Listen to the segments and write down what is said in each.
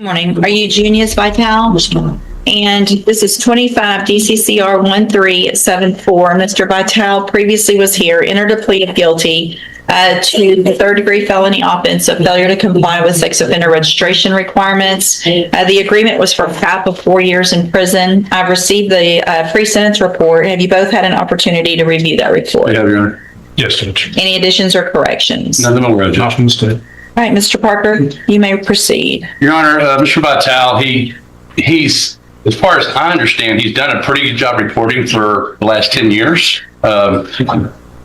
Morning. Are you Junius Vital? And this is 25 DCCR 1374. Mr. Vital previously was here, entered a plea of guilty to the third-degree felony offense of failure to comply with sex offender registration requirements. The agreement was for a cap of 4 years in prison. I've received the pre-sentence report. Have you both had an opportunity to review that report? Yeah, Your Honor. Yes, Judge. Any additions or corrections? None of them are Judge. All right, Mr. Parker, you may proceed. Your Honor, Mr. Vital, he's, as far as I understand, he's done a pretty good job reporting for the last 10 years.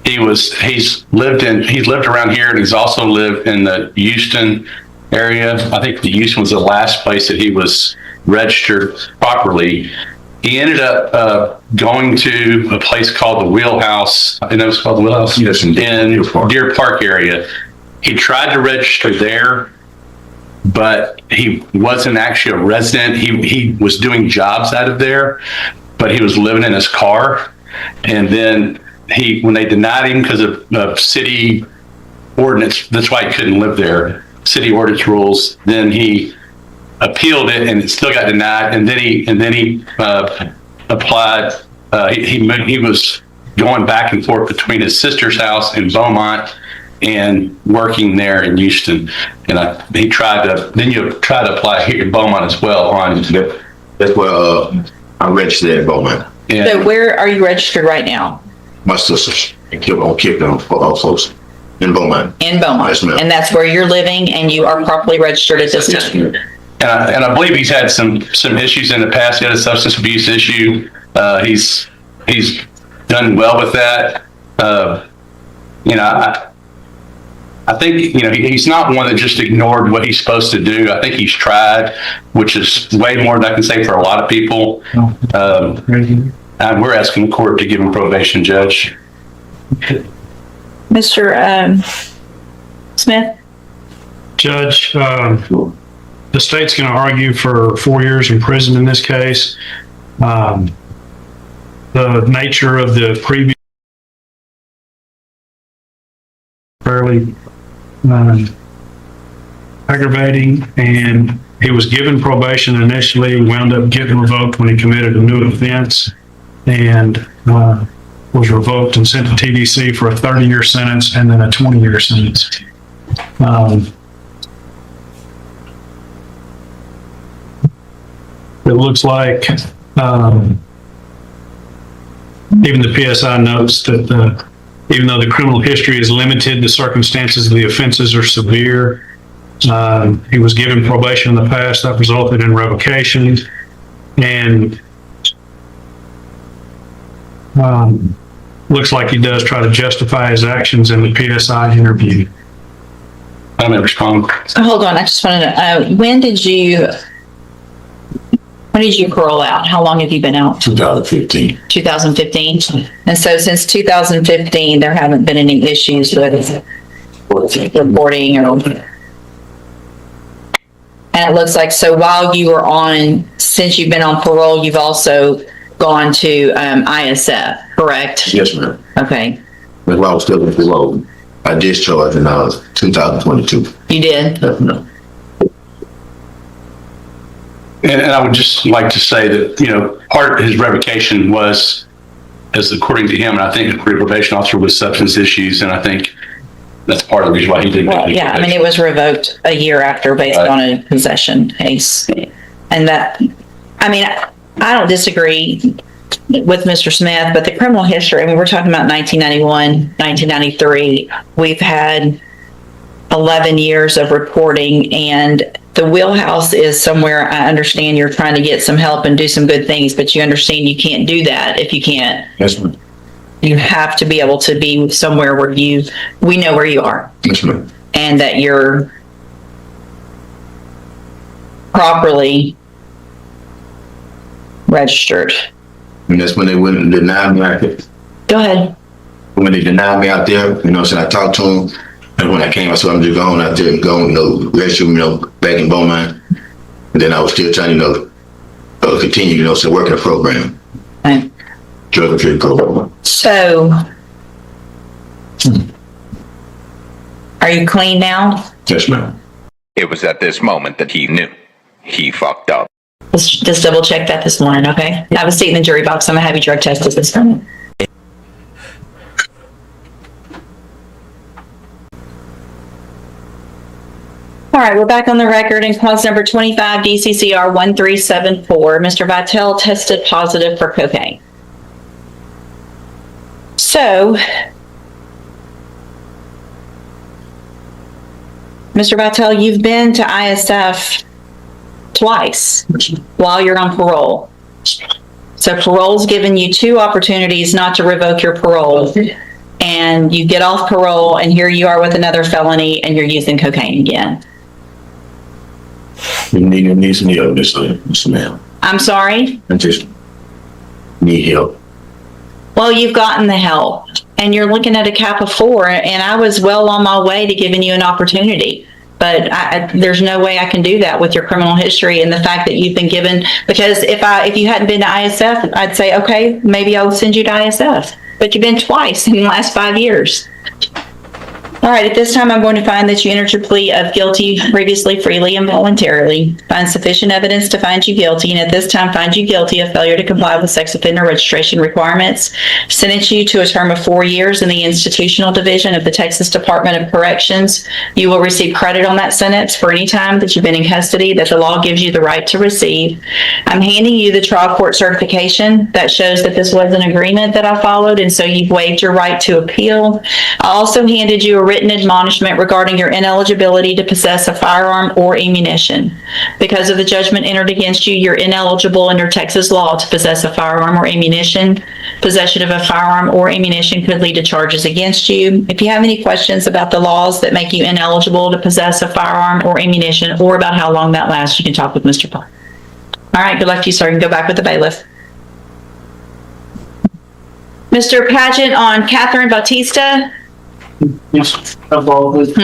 He's lived around here, and he's also lived in the Houston area. I think the Houston was the last place that he was registered properly. He ended up going to a place called the Wheelhouse. I think that was called the Wheelhouse? Yes, in Deer Park area. He tried to register there, but he wasn't actually a resident. He was doing jobs out of there, but he was living in his car. And then when they denied him because of city ordinance, that's why he couldn't live there, city ordinance rules, then he appealed it and it still got denied. And then he applied. He was going back and forth between his sister's house in Beaumont and working there in Houston, and he tried to. Then you try to apply here in Beaumont as well. That's where I'm registered in Beaumont. And So where are you registered right now? My sisters keep on close in Beaumont. In Beaumont. Yes, ma'am. And that's where you're living, and you are properly registered at this time. and I believe he's had some issues in the past. He had a substance abuse issue. He's done well with that. I think, he's not one that just ignored what he's supposed to do. I think he's tried, which is way more than I can say for a lot of people. And we're asking the court to give him probation, Judge. Mr. Smith? Judge, the state's going to argue for 4 years in prison in this case. The nature of the previous fairly aggravating, and he was given probation initially, wound up getting revoked when he committed a new offense, and was revoked and sent to TDC for a 30-year sentence and then a 20-year sentence. It looks like even the PSI notes that even though the criminal history is limited, the circumstances of the offenses are severe. He was given probation in the past that resulted in revocation, and looks like he does try to justify his actions in the PSI interview. I may respond. Hold on, I just wanted to, when did you parole out? How long have you been out? 2015. 2015? And so since 2015, there haven't been any issues with reporting or... And it looks like, so while you were since you've been on parole, you've also gone to ISF, correct? Yes, ma'am. Okay. But while I was still in parole, I discharged in 2022. You did? No. And I would just like to say that, part of his revocation was, as according to him, and I think the probation officer, was substance issues, and I think that's part of the reason why he didn't get Well, yeah, I mean, it was revoked a year after based on a possession case. And that, I mean, I don't disagree with Mr. Smith, but the criminal history, I mean, we're talking about 1991, 1993. We've had 11 years of reporting, and the Wheelhouse is somewhere, I understand you're trying to get some help and do some good things, but you understand you can't do that if you can't. Yes, ma'am. You have to be able to be somewhere where we know where you are. Yes, ma'am. And that you're properly registered. And that's when they went and denied me out there. Go ahead. When they denied me out there, I talked to them. And when I came, I said, I'm just going out there and going, register, back in Beaumont. And then I was still trying to, continue, to work in the program. Okay. Drug and treatment program. So, are you clean now? Yes, ma'am. It was at this moment that he knew. fucked up. Let's just double check that this morning, okay? Have a seat in the jury box. I'm gonna have you drug tested this morning. All right, we're back on the record in clause number 25, DCCR 1374. Mr. Vitale tested positive for cocaine. So, Mr. Vitale, you've been to ISF twice while you're on parole. So parole's given you 2 opportunities not to revoke your parole. And you get off parole and here you are with another felony and you're using cocaine again. You need some help, Mr. Ma'am. I'm sorry? I just need help. Well, you've gotten the help and you're looking at a cap of 4 and I was well on my way to giving you an opportunity. But there's no way I can do that with your criminal history and the fact that you've been given, because if you hadn't been to ISF, I'd say, okay, maybe I'll send you to ISF. But you've been twice in the last 5 years. All right, at this time, I'm going to find that you entered your plea of guilty previously, freely, and voluntarily. Find sufficient evidence to find you guilty, and at this time, find you guilty of failure to comply with sex offender registration requirements. Sentence you to a term of 4 years in the institutional division of the Texas Department of Corrections. You will receive credit on that sentence for any time that you've been in custody that the law gives you the right to receive. I'm handing you the trial court certification that shows that this was an agreement that I followed, and so you've waived your right to appeal. I also handed you a written admonishment regarding your ineligibility to possess a firearm or ammunition. Because of the judgment entered against you, you're ineligible under Texas law to possess a firearm or ammunition. Possession of a firearm or ammunition could lead to charges against you. If you have any questions about the laws that make you ineligible to possess a firearm or ammunition, or about how long that lasts, you can talk with Mr. Paul. All right, good luck to you, sir. You can go back with the bailiff. Mr. Paget on Catherine Bautista. Yes, I've always